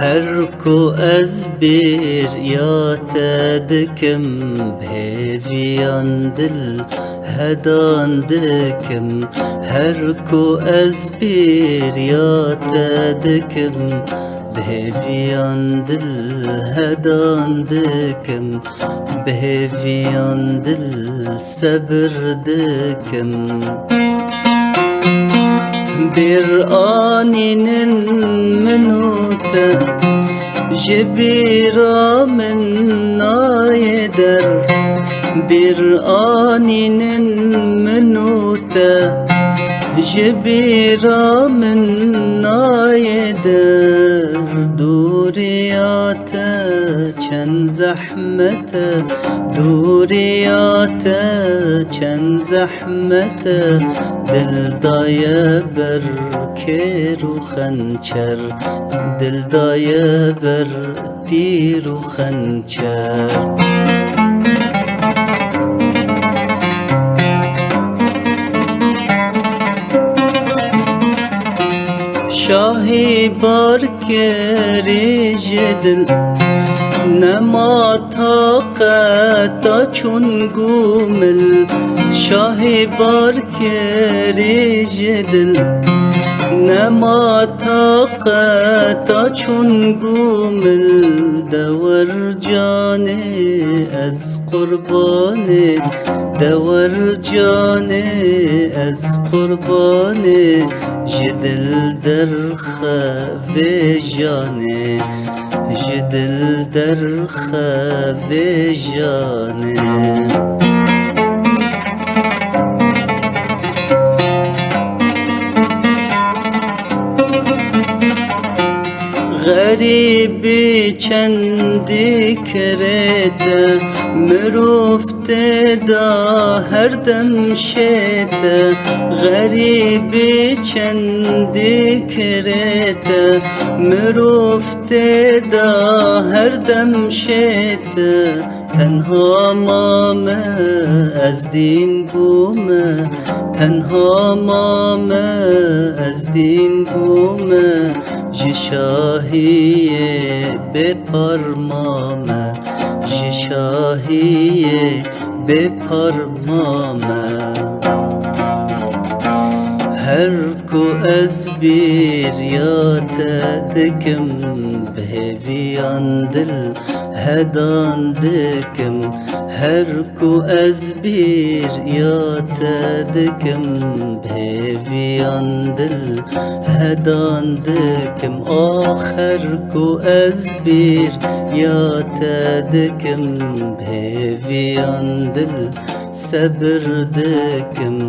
هركو أزبير يا تدكم بهيفيان دل هدان دكم هركو أزبير يا تدكم بهيفيان دل هدان دكم بهيفيان دل سبر دكم bir aninin minute jibira min nayeder bir aninin minute jibira min nayeder duriyate çen zahmete duriyate çen zahmete دلداية بر كير وخنشر دلداية بر تير وخنشر شاهي باركري جدل نما طاقتا چون گومل شاهی بارکری جدل نما طاقتا چون گومل دور جانه از قربانه دور جانه از قربانه جدل در خوی جانه جدل در خوی جانه غریبی چندی کرده مرفته دا هر دم شده غریبی چندی کرده مرفته دا هر دم شده تنها مامه از دین بومه تنها مامه از دین بومه جشاهیه بپرمامه جشاهیه بپرمامه هركو أزبير يا تدكم بهيفيان دل هدان دكم هركو أزبير يا تدكم بهيفيان دل هدان دكم آخركو أزبير يا تدكم بهيفيان دل سبر دكم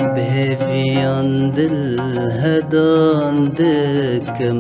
بهيفيان دل هدان دكم